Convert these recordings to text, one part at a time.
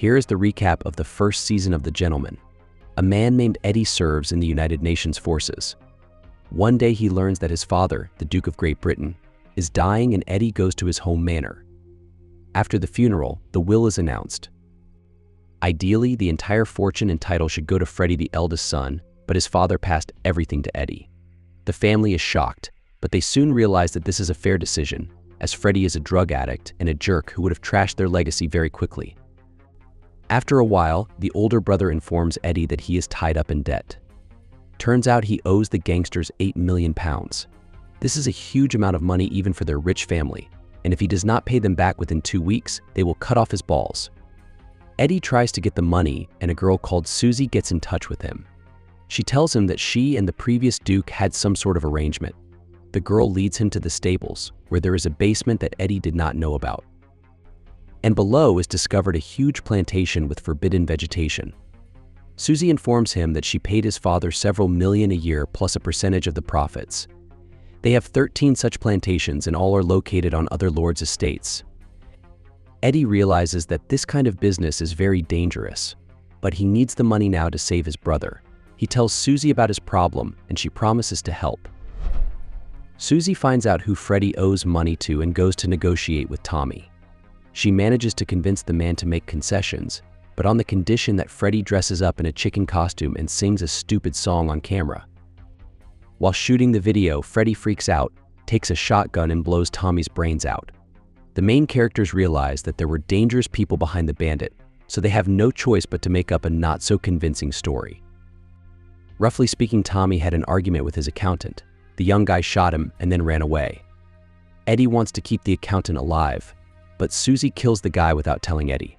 Here is the recap of the first season of The Gentleman. A man named Eddie serves in the United Nations forces. One day he learns that his father, the Duke of Great Britain, is dying, and Eddie goes to his home manor. After the funeral, the will is announced. Ideally, the entire fortune and title should go to Freddie, the eldest son, but his father passed everything to Eddie. The family is shocked, but they soon realize that this is a fair decision, as Freddie is a drug addict and a jerk who would have trashed their legacy very quickly. After a while, the older brother informs Eddie that he is tied up in debt. Turns out he owes the gangsters £8 million. This is a huge amount of money even for their rich family, and if he does not pay them back within 2 weeks, they will cut off his balls. Eddie tries to get the money, and a girl called Susie gets in touch with him. She tells him that she and the previous Duke had some sort of arrangement. The girl leads him to the stables, where there is a basement that Eddie did not know about. And below is discovered a huge plantation with forbidden vegetation. Susie informs him that she paid his father several million a year plus a percentage of the profits. They have 13 such plantations, and all are located on other lords' estates. Eddie realizes that this kind of business is very dangerous, but he needs the money now to save his brother. He tells Susie about his problem, and she promises to help. Susie finds out who Freddie owes money to and goes to negotiate with Tommy. She manages to convince the man to make concessions, but on the condition that Freddie dresses up in a chicken costume and sings a stupid song on camera. While shooting the video, Freddie freaks out, takes a shotgun, and blows Tommy's brains out. The main characters realize that there were dangerous people behind the bandit, so they have no choice but to make up a not-so-convincing story. Roughly speaking, Tommy had an argument with his accountant. The young guy shot him and then ran away. Eddie wants to keep the accountant alive, but Susie kills the guy without telling Eddie.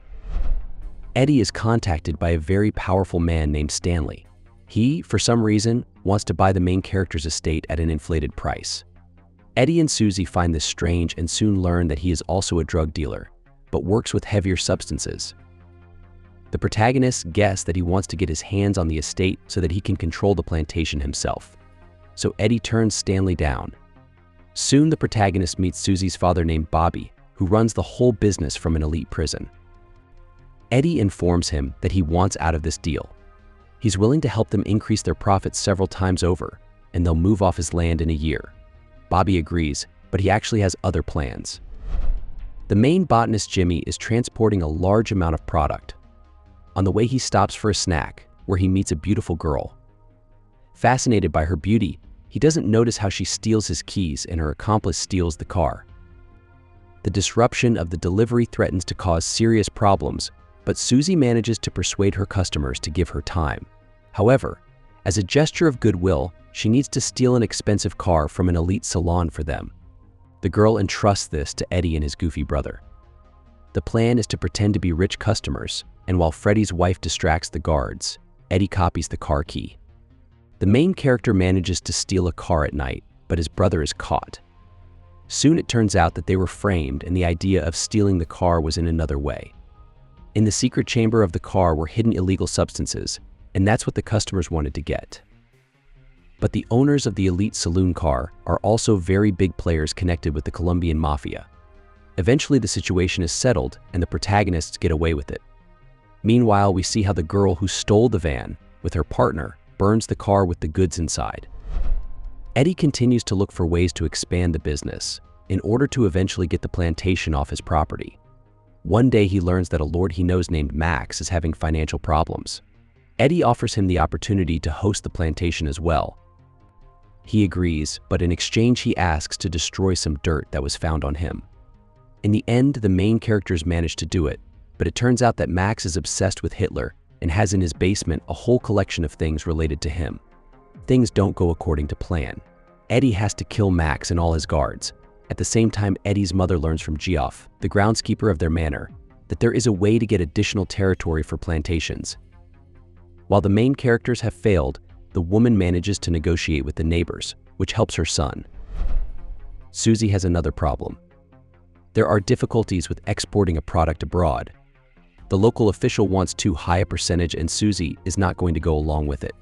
Eddie is contacted by a very powerful man named Stanley. He, for some reason, wants to buy the main character's estate at an inflated price. Eddie and Susie find this strange and soon learn that he is also a drug dealer, but works with heavier substances. The protagonist guesses that he wants to get his hands on the estate so that he can control the plantation himself. So Eddie turns Stanley down. Soon the protagonist meets Susie's father named Bobby, who runs the whole business from an elite prison. Eddie informs him that he wants out of this deal. He's willing to help them increase their profits several times over, and they'll move off his land in a year. Bobby agrees, but he actually has other plans. The main botanist, Jimmy, is transporting a large amount of product. On the way, he stops for a snack, where he meets a beautiful girl. Fascinated by her beauty, he doesn't notice how she steals his keys and her accomplice steals the car. The disruption of the delivery threatens to cause serious problems, but Susie manages to persuade her customers to give her time. However, as a gesture of goodwill, she needs to steal an expensive car from an elite salon for them. The girl entrusts this to Eddie and his goofy brother. The plan is to pretend to be rich customers, and while Freddie's wife distracts the guards, Eddie copies the car key. The main character manages to steal a car at night, but his brother is caught. Soon it turns out that they were framed, and the idea of stealing the car was in another way. In the secret chamber of the car were hidden illegal substances, and that's what the customers wanted to get. But the owners of the elite saloon car are also very big players connected with the Colombian mafia. Eventually the situation is settled and the protagonists get away with it. Meanwhile, we see how the girl who stole the van with her partner burns the car with the goods inside. Eddie continues to look for ways to expand the business in order to eventually get the plantation off his property. One day he learns that a lord he knows named Max is having financial problems. Eddie offers him the opportunity to host the plantation as well. He agrees, but in exchange he asks to destroy some dirt that was found on him. In the end, the main characters manage to do it, but it turns out that Max is obsessed with Hitler and has in his basement a whole collection of things related to him. Things don't go according to plan. Eddie has to kill Max and all his guards. At the same time, Eddie's mother learns from Geoff, the groundskeeper of their manor, that there is a way to get additional territory for plantations. While the main characters have failed, the woman manages to negotiate with the neighbors, which helps her son. Susie has another problem. There are difficulties with exporting a product abroad. The local official wants too high a percentage and Susie is not going to go along with it.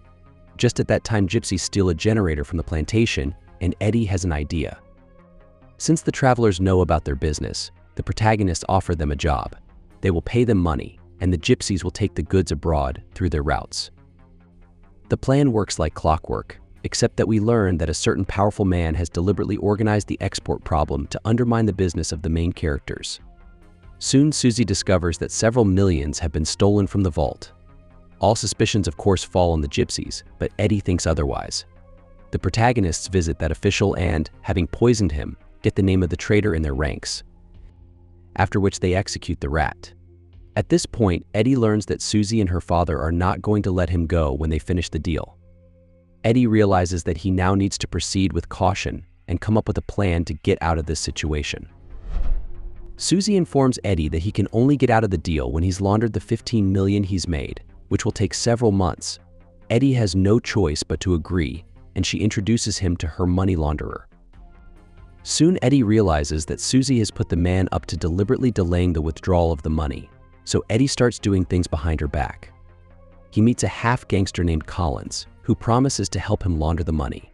Just at that time, gypsies steal a generator from the plantation and Eddie has an idea. Since the travelers know about their business, the protagonists offer them a job. They will pay them money, and the gypsies will take the goods abroad through their routes. The plan works like clockwork, except that we learn that a certain powerful man has deliberately organized the export problem to undermine the business of the main characters. Soon, Susie discovers that several millions have been stolen from the vault. All suspicions, of course, fall on the gypsies, but Eddie thinks otherwise. The protagonists visit that official and, having poisoned him, get the name of the traitor in their ranks, after which they execute the rat. At this point, Eddie learns that Susie and her father are not going to let him go when they finish the deal. Eddie realizes that he now needs to proceed with caution and come up with a plan to get out of this situation. Susie informs Eddie that he can only get out of the deal when he's laundered the $15 million he's made, which will take several months. Eddie has no choice but to agree, and she introduces him to her money launderer. Soon Eddie realizes that Susie has put the man up to deliberately delaying the withdrawal of the money, so Eddie starts doing things behind her back. He meets a half-gangster named Collins, who promises to help him launder the money.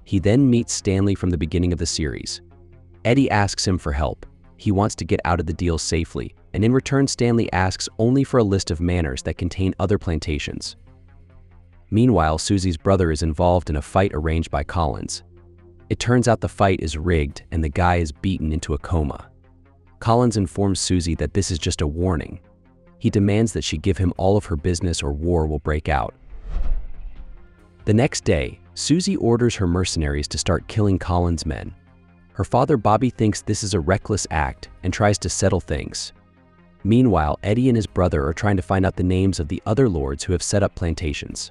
He then meets Stanley from the beginning of the series. Eddie asks him for help. He wants to get out of the deal safely, and in return Stanley asks only for a list of manors that contain other plantations. Meanwhile, Susie's brother is involved in a fight arranged by Collins. It turns out the fight is rigged and the guy is beaten into a coma. Collins informs Susie that this is just a warning. He demands that she give him all of her business or war will break out. The next day, Susie orders her mercenaries to start killing Collins' men. Her father Bobby thinks this is a reckless act and tries to settle things. Meanwhile, Eddie and his brother are trying to find out the names of the other lords who have set up plantations.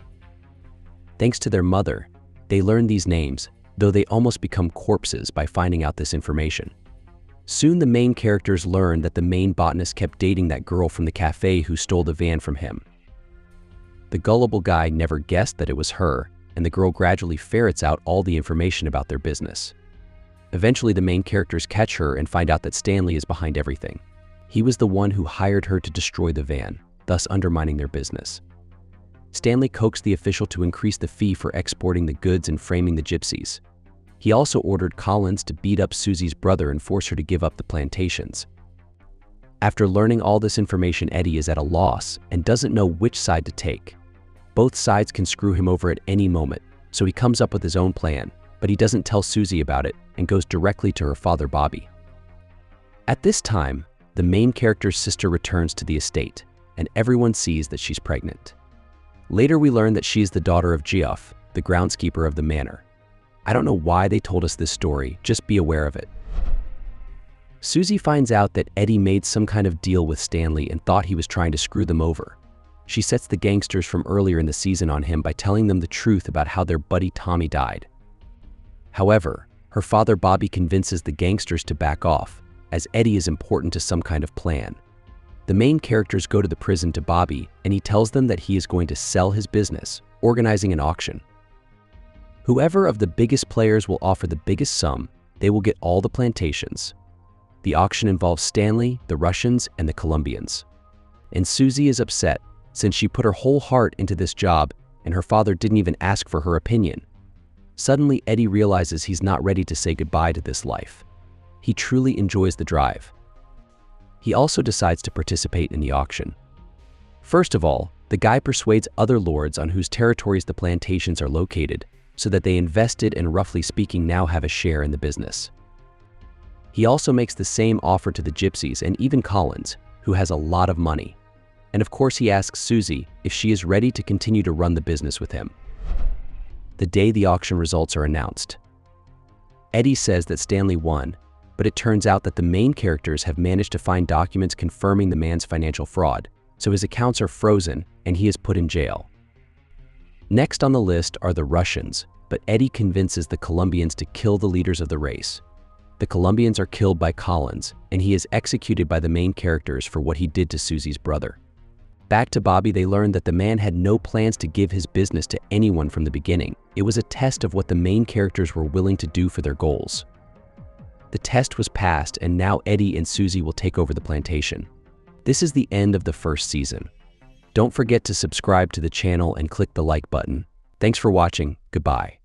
Thanks to their mother, they learn these names, though they almost become corpses by finding out this information. Soon the main characters learn that the main botanist kept dating that girl from the cafe who stole the van from him. The gullible guy never guessed that it was her, and the girl gradually ferrets out all the information about their business. Eventually, the main characters catch her and find out that Stanley is behind everything. He was the one who hired her to destroy the van, thus undermining their business. Stanley coaxed the official to increase the fee for exporting the goods and framing the gypsies. He also ordered Collins to beat up Susie's brother and force her to give up the plantations. After learning all this information, Eddie is at a loss and doesn't know which side to take. Both sides can screw him over at any moment, so he comes up with his own plan, but he doesn't tell Susie about it and goes directly to her father Bobby. At this time, the main character's sister returns to the estate, and everyone sees that she's pregnant. Later we learn that she's the daughter of Geoff, the groundskeeper of the manor. I don't know why they told us this story, just be aware of it. Susie finds out that Eddie made some kind of deal with Stanley and thought he was trying to screw them over. She sets the gangsters from earlier in the season on him by telling them the truth about how their buddy Tommy died. However, her father Bobby convinces the gangsters to back off, as Eddie is important to some kind of plan. The main characters go to the prison to Bobby, and he tells them that he is going to sell his business, organizing an auction. Whoever of the biggest players will offer the biggest sum, they will get all the plantations. The auction involves Stanley, the Russians, and the Colombians. And Susie is upset, since she put her whole heart into this job and her father didn't even ask for her opinion. Suddenly, Eddie realizes he's not ready to say goodbye to this life. He truly enjoys the drive. He also decides to participate in the auction. First of all, the guy persuades other lords on whose territories the plantations are located, so that they invested and, roughly speaking, now have a share in the business. He also makes the same offer to the gypsies and even Collins, who has a lot of money. And of course he asks Susie if she is ready to continue to run the business with him. The day the auction results are announced, Eddie says that Stanley won, but it turns out that the main characters have managed to find documents confirming the man's financial fraud, so his accounts are frozen and he is put in jail. Next on the list are the Russians, but Eddie convinces the Colombians to kill the leaders of the race. The Colombians are killed by Collins, and he is executed by the main characters for what he did to Susie's brother. Back to Bobby, they learn that the man had no plans to give his business to anyone from the beginning. It was a test of what the main characters were willing to do for their goals. The test was passed, and now Eddie and Susie will take over the plantation. This is the end of the first season. Don't forget to subscribe to the channel and click the like button. Thanks for watching. Goodbye.